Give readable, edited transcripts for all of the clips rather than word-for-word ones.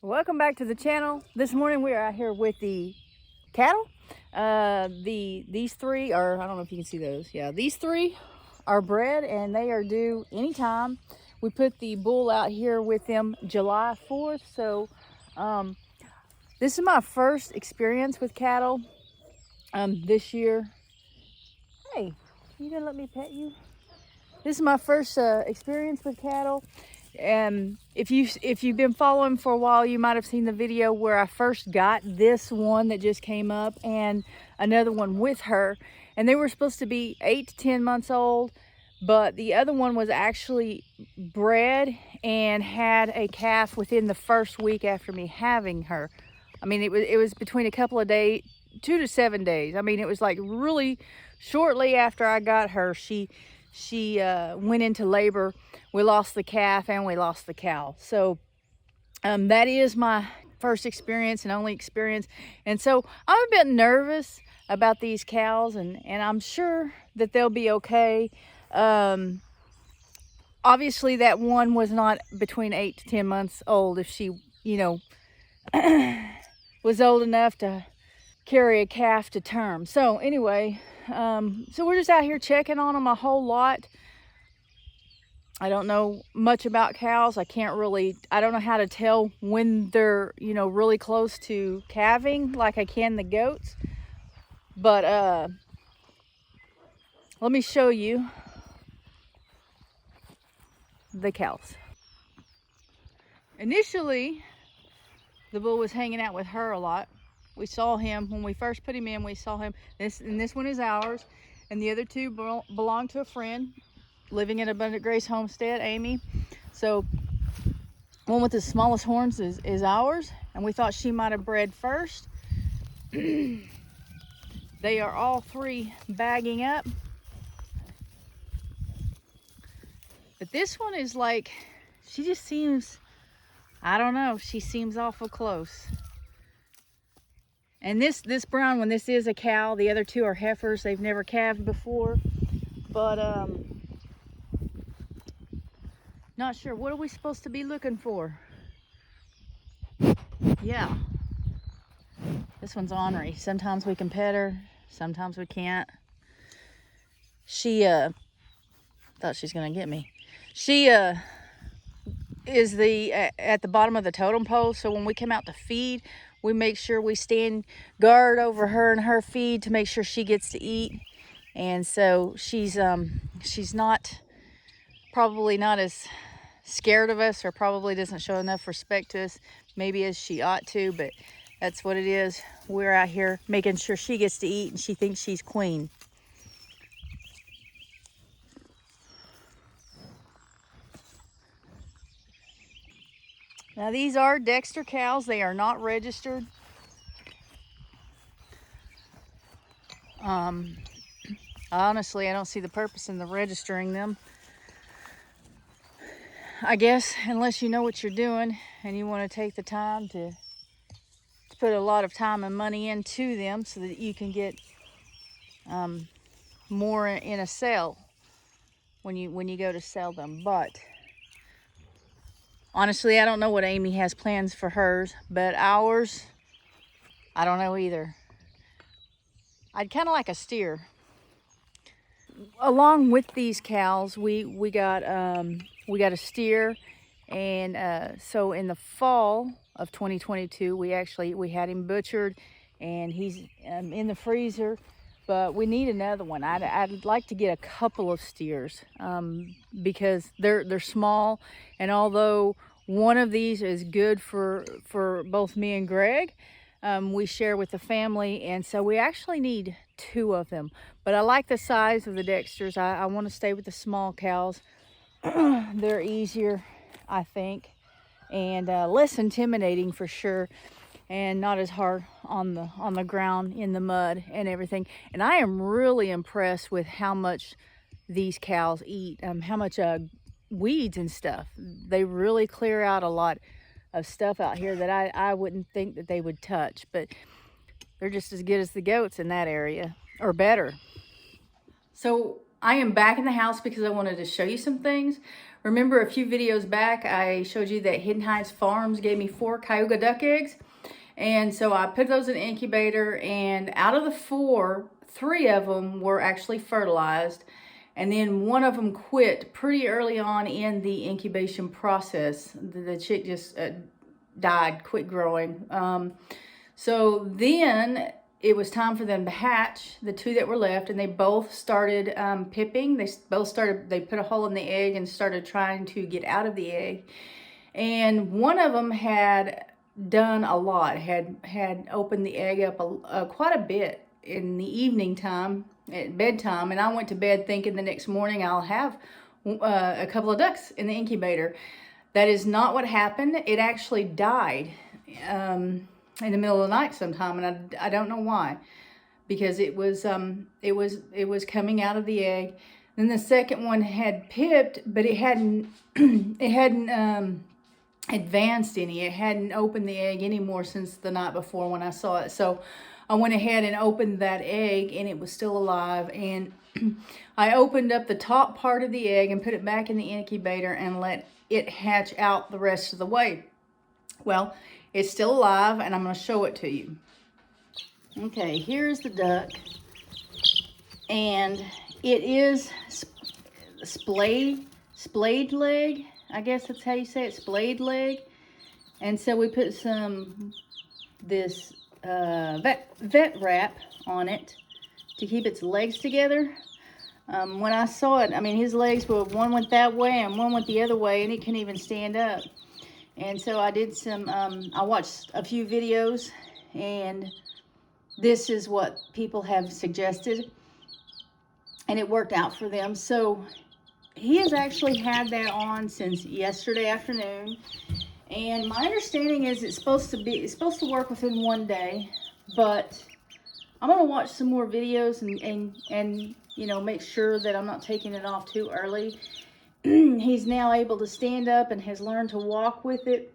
Welcome back to the channel. This morning we are out here with the cattle. These three are, I don't know if you can see those. Yeah, these three are bred and they are due anytime. We put the bull out here with them July 4th. So this is my first experience with cattle this year. Hey, you gonna let me pet you? This is my first experience with cattle. If you've been following for a while, you might have seen the video where I first got this one that just came up and another one with her, and they were supposed to be 8 to 10 months old, but the other one was actually bred and had a calf within the first week after me having her. I mean, it was between a couple of days, 2 to 7 days. I mean, it was like really shortly after I got her, she went into labor. We lost the calf and we lost the cow. So that is my first experience and only experience. And so I'm a bit nervous about these cows, and I'm sure that they'll be okay. Obviously that one was not between 8 to 10 months old. If she, was old enough to carry a calf to term. So anyway, so we're just out here checking on them a whole lot. I don't know much about cows. I don't know how to tell when they're, really close to calving like I can the goats. But let me show you the cows. Initially, the bull was hanging out with her a lot. We saw him when we first put him in. We saw him. This one is ours, and the other two belong to a friend living at Abundant Grace Homestead, Amy. So one with the smallest horns is ours, and we thought she might have bred first. They are all three bagging up, but this one is like, she just seems, I don't know, she seems awful close. And this brown one, this is a cow. The other two are heifers. They've never calved before, but not sure. What are we supposed to be looking for? Yeah, this one's ornery. Sometimes we can pet her, sometimes we can't. She thought she's gonna get me. She is at the bottom of the totem pole, so when we come out to feed, we make sure we stand guard over her and her feed to make sure she gets to eat. And so she's probably not as scared of us, or probably doesn't show enough respect to us maybe as she ought to, but that's what it is. We're out here making sure she gets to eat, and she thinks she's queen. Now these are Dexter cows. They are not registered. Honestly, I don't see the purpose in the registering them. I guess unless you know what you're doing and you want to take the time to put a lot of time and money into them so that you can get more in a sale when you go to sell them. But honestly, I don't know what Amy has plans for hers, but ours, I don't know either. I'd kind of like a steer. Along with these cows, we got a steer, and so in the fall of 2022, we had him butchered, and he's in the freezer. But we need another one. I'd like to get a couple of steers because they're small, and although one of these is good for both me and Greg, we share with the family, and so we actually need 2 of them. But I like the size of the Dexters. I want to stay with the small cows. They're easier, I think, and less intimidating for sure, and not as hard on the ground in the mud and everything. And I am really impressed with how much these cows eat, how much weeds and stuff. They really clear out a lot of stuff out here that I wouldn't think that they would touch, but they're just as good as the goats in that area, or better. So I am back in the house because I wanted to show you some things. Remember a few videos back, I showed you that Hidden Heights Farms gave me 4 Cayuga duck eggs. And so I put those in the incubator, and out of the 4, 3 of them were actually fertilized. And then 1 of them quit pretty early on in the incubation process. The chick just died, quit growing. So then it was time for them to hatch, the 2 that were left, and they both started pipping. They put a hole in the egg and started trying to get out of the egg. And one of them had done a lot, had opened the egg up quite a bit in the evening time, at bedtime, and I went to bed thinking the next morning I'll have a couple of ducks in the incubator. That is not what happened. It actually died in the middle of the night sometime, and I don't know why, because it was coming out of the egg. Then the second one had pipped, but it hadn't advanced any. It hadn't opened the egg anymore since the night before when I saw it. So I went ahead and opened that egg, and it was still alive. And I opened up the top part of the egg and put it back in the incubator and let it hatch out the rest of the way. Well, it's still alive, and I'm going to show it to you. Okay, here's the duck. And it is splayed leg. I guess that's how you say it, splayed leg. And so we put this vet wrap on it to keep its legs together. When I saw it, I mean, his legs were, one went that way and one went the other way, and it couldn't even stand up. And so I did I watched a few videos, and this is what people have suggested, and it worked out for them. So he has actually had that on since yesterday afternoon. And my understanding is it's supposed to work within 1 day, but I'm gonna watch some more videos and you know, make sure that I'm not taking it off too early. He's now able to stand up and has learned to walk with it.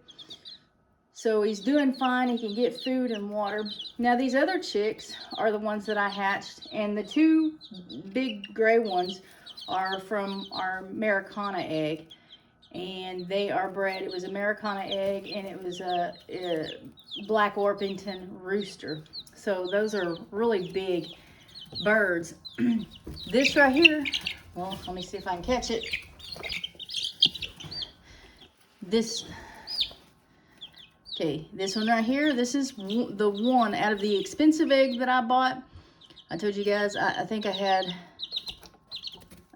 So he's doing fine. He can get food and water. Now these other chicks are the ones that I hatched, and the 2 big gray ones are from our Americana egg. And they are bred. It was Americana egg, and it was a Black Orpington rooster. So those are really big birds. This right here, well, let me see if I can catch it. This one right here, this is the one out of the expensive egg that I bought. I told you guys, I think I had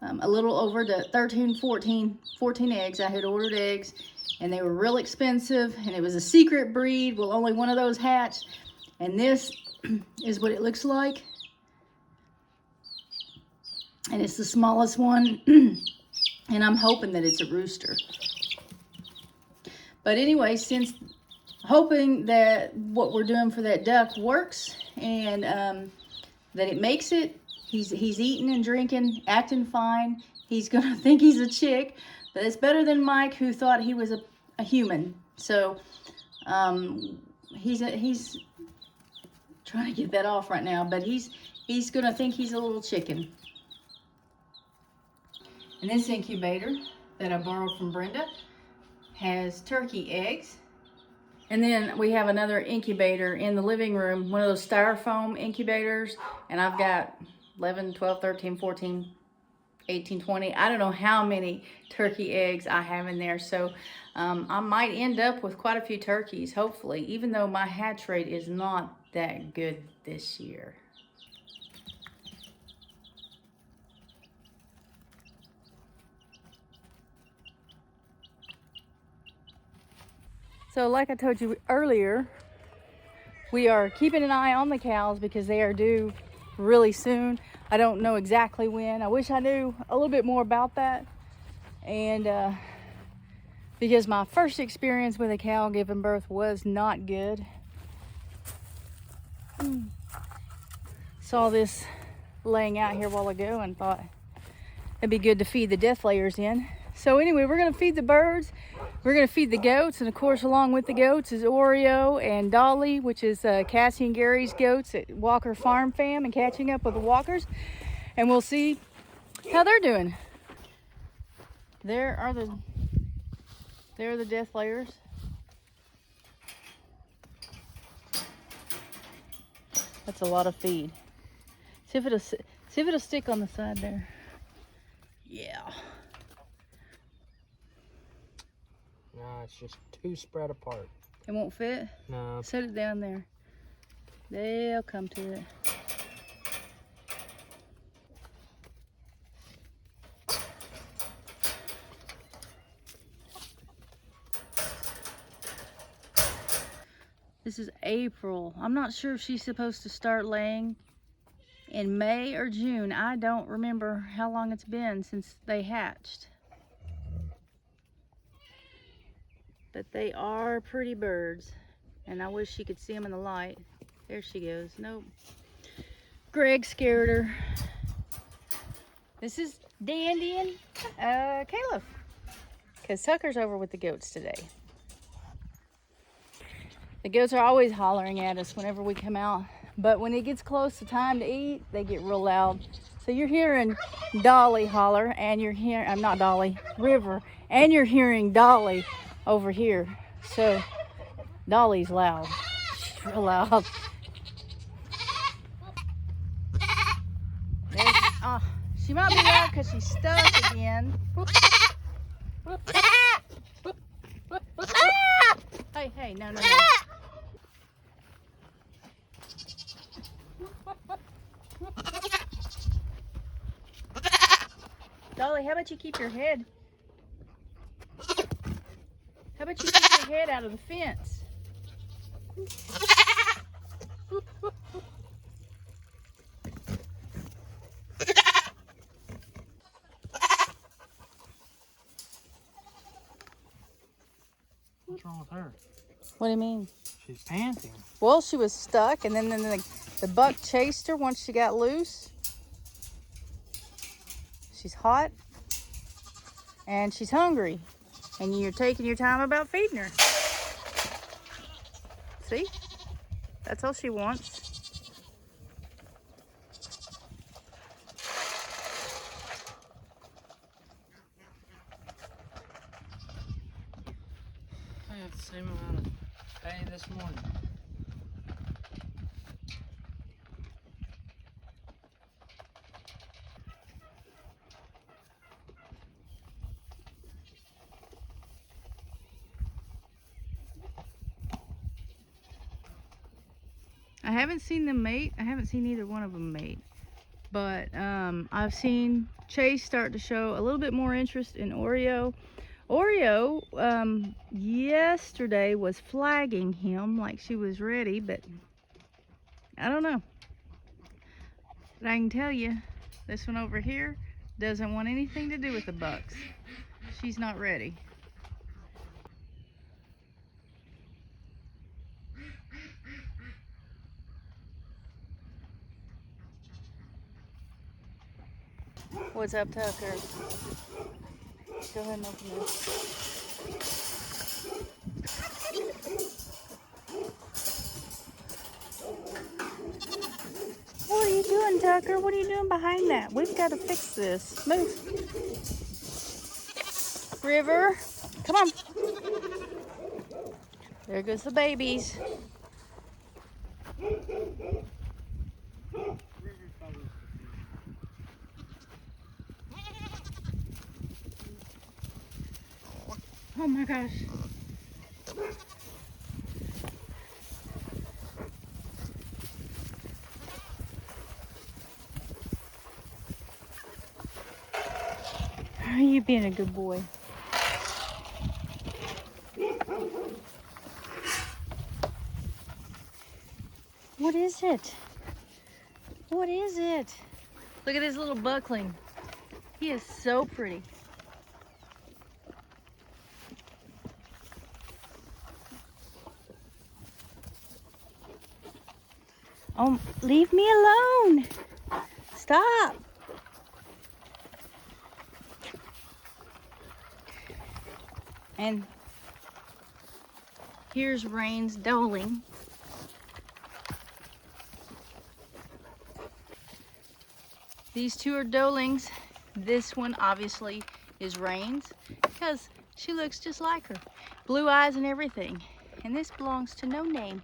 a little over the 13, 14 eggs. I had ordered eggs, and they were real expensive, and it was a secret breed. Well, only one of those hatched, and this is what it looks like. And it's the smallest one, and I'm hoping that it's a rooster. But anyway, since hoping that what we're doing for that duck works, and that it makes it, he's eating and drinking, acting fine. He's gonna think he's a chick, but it's better than Mike, who thought he was a human. So he's trying to get that off right now, but he's gonna think he's a little chicken. And this incubator that I borrowed from Brenda has turkey eggs. And then we have another incubator in the living room, one of those styrofoam incubators, and I've got 11, 12, 13, 14, 18, 20. I don't know how many turkey eggs I have in there. So I might end up with quite a few turkeys, hopefully, even though my hatch rate is not that good this year. So like I told you earlier, we are keeping an eye on the cows because they are due really soon. I don't know exactly when. I wish I knew a little bit more about that. And because my first experience with a cow giving birth was not good. Saw this laying out here a while ago and thought it'd be good to feed the death layers in. So anyway, we're gonna feed the birds. We're gonna feed the goats, and of course along with the goats is Oreo and Dolly, which is Cassie and Gary's goats at Walker Farm Fam, and catching up with the Walkers. And we'll see how they're doing. There are the death layers. That's a lot of feed. See if it'll stick on the side there. Yeah. No, it's just too spread apart. It won't fit? No. Set it down there. They'll come to it. This is April. I'm not sure if she's supposed to start laying in May or June. I don't remember how long it's been since they hatched. But they are pretty birds. And I wish you could see them in the light. There she goes. Nope. Greg scared her. This is Dandy and Caleb. Because Tucker's over with the goats today. The goats are always hollering at us whenever we come out. But when it gets close to time to eat, they get real loud. So you're hearing Dolly holler, and you're hearing, I'm not Dolly, River, and you're hearing Dolly over here. So Dolly's loud. She's real loud. She might be loud because she's stuck again. Hey, no. Dolly, how about you keep your head? How about you keep your head out of the fence? What's wrong with her? What do you mean? She's panting. Well, she was stuck, and then the buck chased her once she got loose. She's hot, and she's hungry, and you're taking your time about feeding her. See? That's all she wants. I have the same amount of hay this morning. I haven't seen them mate. I haven't seen either one of them mate. But I've seen Chase start to show a little bit more interest in Oreo. Oreo yesterday was flagging him like she was ready, but I don't know. But I can tell you, this one over here doesn't want anything to do with the bucks. She's not ready. What's up, Tucker? Go ahead and open this. What are you doing, Tucker? What are you doing behind that? We've got to fix this. Move. River, come on. There goes the babies. Oh my gosh. Are you being a good boy? What is it? What is it? Look at this little buckling. He is so pretty. Oh, leave me alone. Stop. And here's Rain's doling. These two are dolings. This one obviously is Rain's because she looks just like her. Blue eyes and everything. And this belongs to No Name.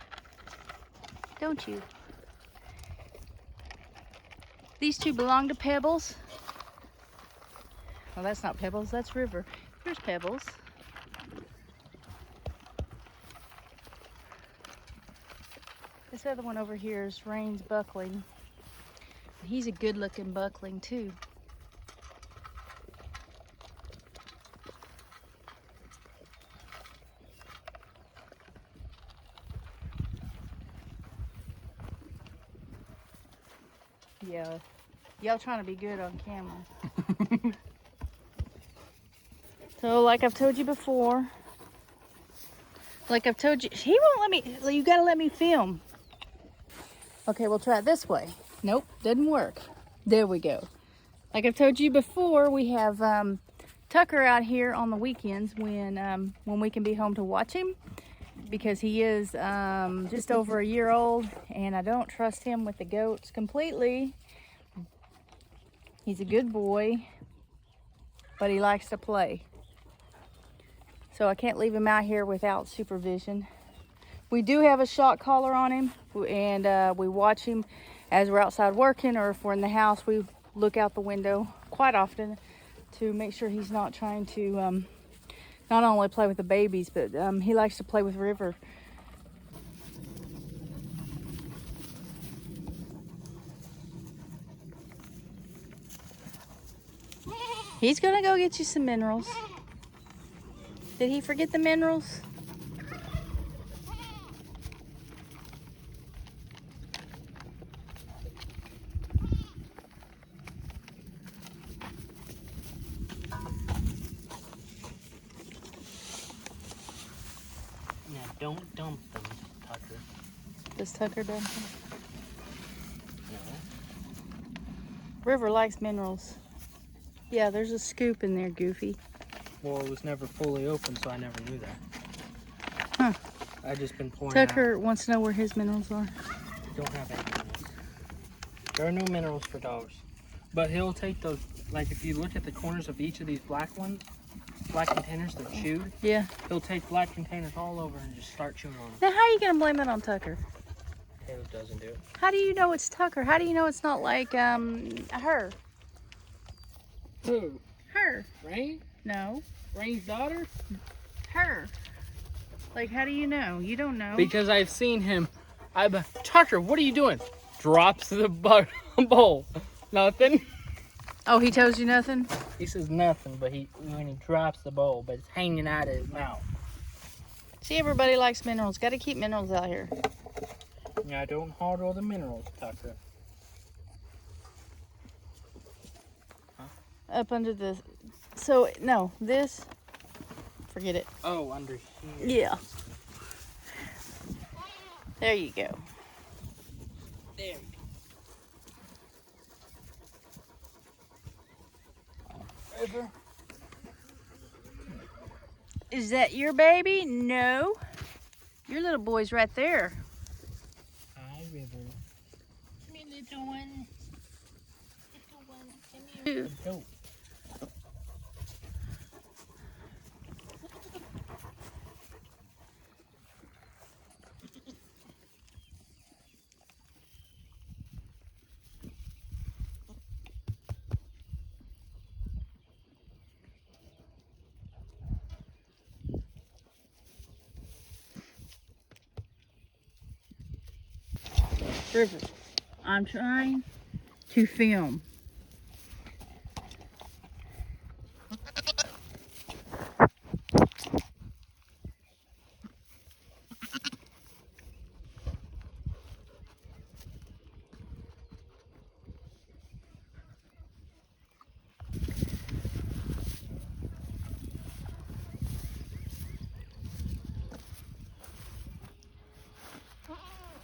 Don't you? These two belong to Pebbles. Well, that's not Pebbles, that's River. Here's Pebbles. This other one over here is Rain's Buckling. He's a good looking buckling too. Yeah, y'all trying to be good on camera. So like I've told you before, he won't let me, you gotta let me film. Okay, we'll try it this way. Nope, doesn't work. There we go. Like I've told you before, we have Tucker out here on the weekends when we can be home to watch him, because he is just over a year old and I don't trust him with the goats completely. He's a good boy, but he likes to play. So I can't leave him out here without supervision. We do have a shock collar on him, and we watch him as we're outside working, or if we're in the house, we look out the window quite often to make sure he's not trying to not only play with the babies, but he likes to play with River. He's gonna go get you some minerals. Did he forget the minerals? Now don't dump them, Tucker. Does Tucker dump them? No. River likes minerals. Yeah, there's a scoop in there, Goofy. Well, it was never fully open, so I never knew that. Huh. I just been pouring Tucker wants to know where his minerals are. Don't have any minerals. There are no minerals for dogs. But he'll take those, like if you look at the corners of each of these black containers that are chewed. Yeah. He'll take black containers all over and just start chewing on them. Now, how are you going to blame that on Tucker? Caleb doesn't do it. How do you know it's Tucker? How do you know it's not like her? Who? Her. Rain? No. Rain's daughter? Her. Like, how do you know? You don't know. Because I've seen him. Tucker, what are you doing? Drops the bowl. Nothing. Oh, he tells you nothing? He says nothing, but when he drops the bowl, but it's hanging out of his mouth. See, everybody likes minerals. Got to keep minerals out here. Yeah, don't hoard all the minerals, Tucker. Huh? Up under the... So, no, this... Forget it. Oh, under here. Yeah. There you go. There you go. River. Is that your baby? No. Your little boy's right there. Hi, River. Come here, little one. Little one. Come here. Go. River, I'm trying to film.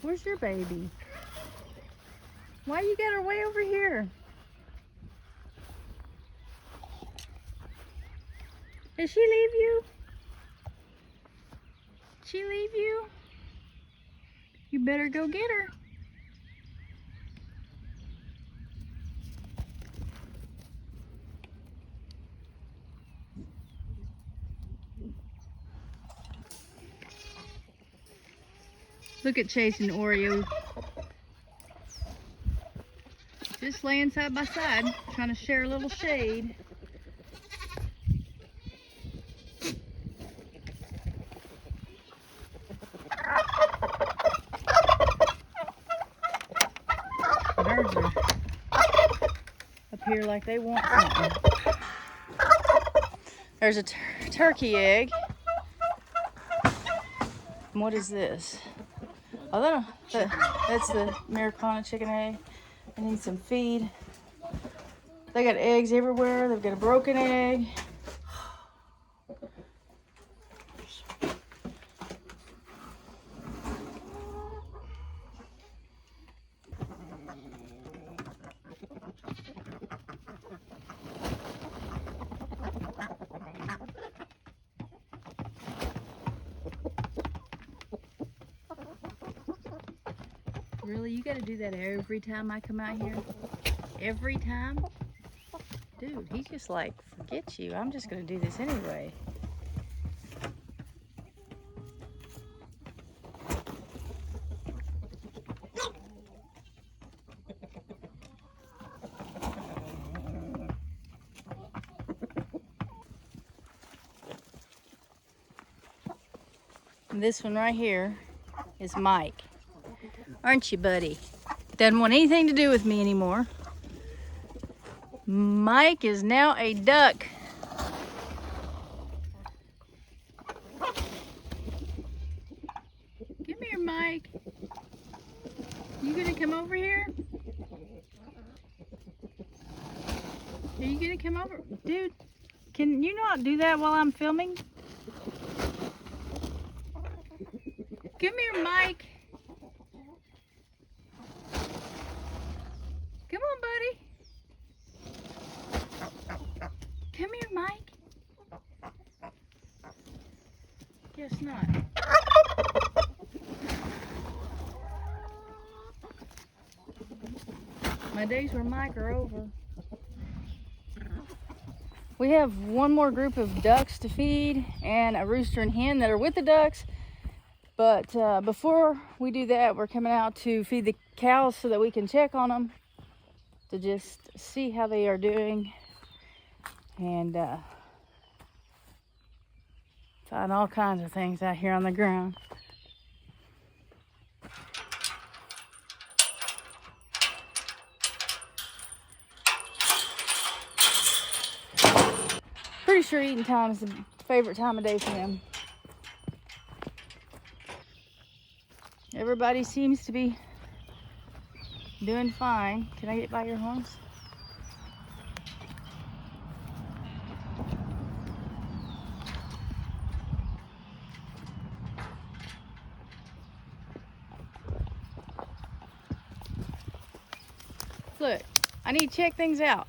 Where's your baby? Why you got her way over here? Did she leave you? She leave you? You better go get her. Look at Chase and Oreo. Just laying side by side, trying to share a little shade. Birds are up here like they want something. There's a turkey egg. And what is this? Oh, that's the Americana chicken egg. I need some feed. They got eggs everywhere. They've got a broken egg. Really? You gotta do that every time I come out here? Every time? Dude, he just like, forget you. I'm just gonna do this anyway. And this one right here is Mike. Aren't you, buddy? Doesn't want anything to do with me anymore. Mike is now a duck. Come here, Mike. You gonna come over here? Are you gonna come over? Dude, can you not do that while I'm filming? Come here, Mike. Come on, buddy. Come here, Mike. Guess not. My days with Mike are over. We have one more group of ducks to feed and a rooster and hen that are with the ducks. But before we do that, we're coming out to feed the cows so that we can check on them, to just see how they are doing and find all kinds of things out here on the ground. Pretty sure eating time is the favorite time of day for them. Everybody seems to be doing fine. Can I get by your horns? Look, I need to check things out.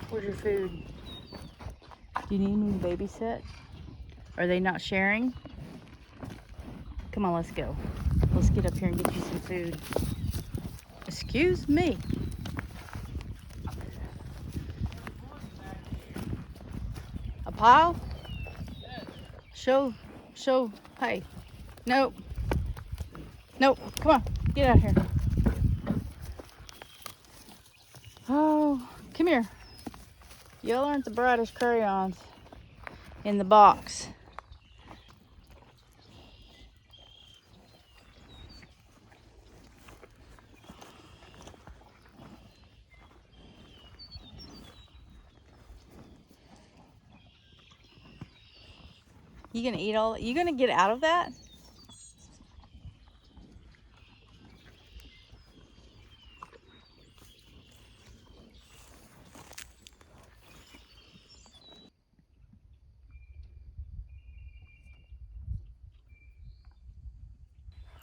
Where's your food? Do you need me to babysit? Are they not sharing? Come on, let's go. Let's get up here and get you some food. Excuse me. A pile? Show, hey. Nope. Nope, come on, get out here. Oh, come here. Y'all aren't the brightest crayons in the box. You gonna eat all? You gonna get out of that?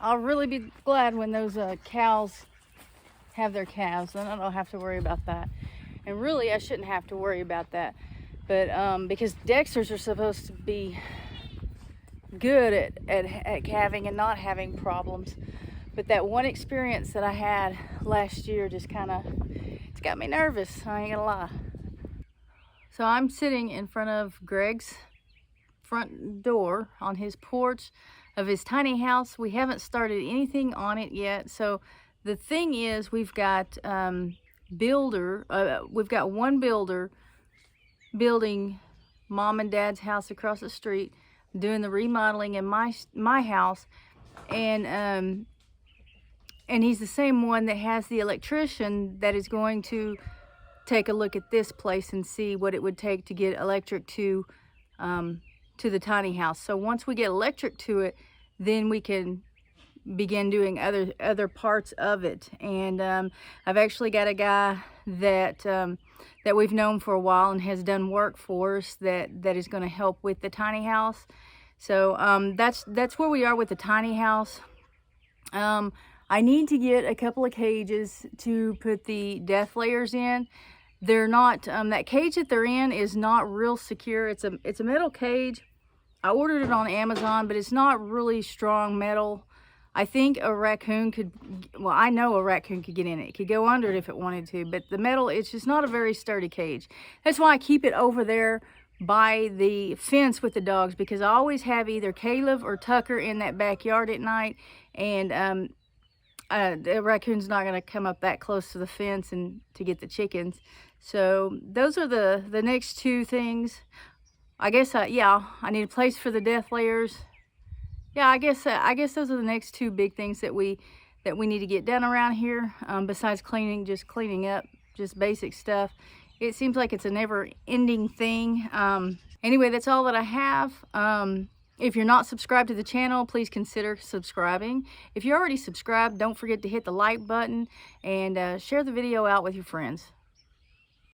I'll really be glad when those cows have their calves. Then I don't have to worry about that. And really, I shouldn't have to worry about that. But because Dexters are supposed to be good at calving and not having problems. But that one experience that I had last year just kind of, it's got me nervous, I ain't gonna lie. So I'm sitting in front of Greg's front door, on his porch of his tiny house. We haven't started anything on it yet. So the thing is, we've got one builder building Mom and Dad's house across the street, doing the remodeling in my house, and he's the same one that has the electrician that is going to take a look at this place and see what it would take to get electric to the tiny house. So once we get electric to it, then we can begin doing other parts of it. And I've actually got a guy that we've known for a while and has done work for us that is going to help with the tiny house. So that's where we are with the tiny house. I need to get a couple of cages to put the death layers in. They're not, that cage that they're in is not real secure. It's a metal cage. I ordered it on Amazon, but it's not really strong metal. I think a raccoon could, well, I know a raccoon could get in it. It could go under it if it wanted to, but the metal, it's just not a very sturdy cage. That's why I keep it over there by the fence with the dogs, because I always have either Caleb or Tucker in that backyard at night, and the raccoon's not going to come up that close to the fence and to get the chickens. So those are the next two things. I guess yeah, I need a place for the death layers. Yeah, I guess those are the next two big things that we need to get done around here. Besides cleaning up, just basic stuff. It seems like it's a never-ending thing. Anyway, that's all that I have. If you're not subscribed to the channel, please consider subscribing. If you're already subscribed, don't forget to hit the like button and share the video out with your friends.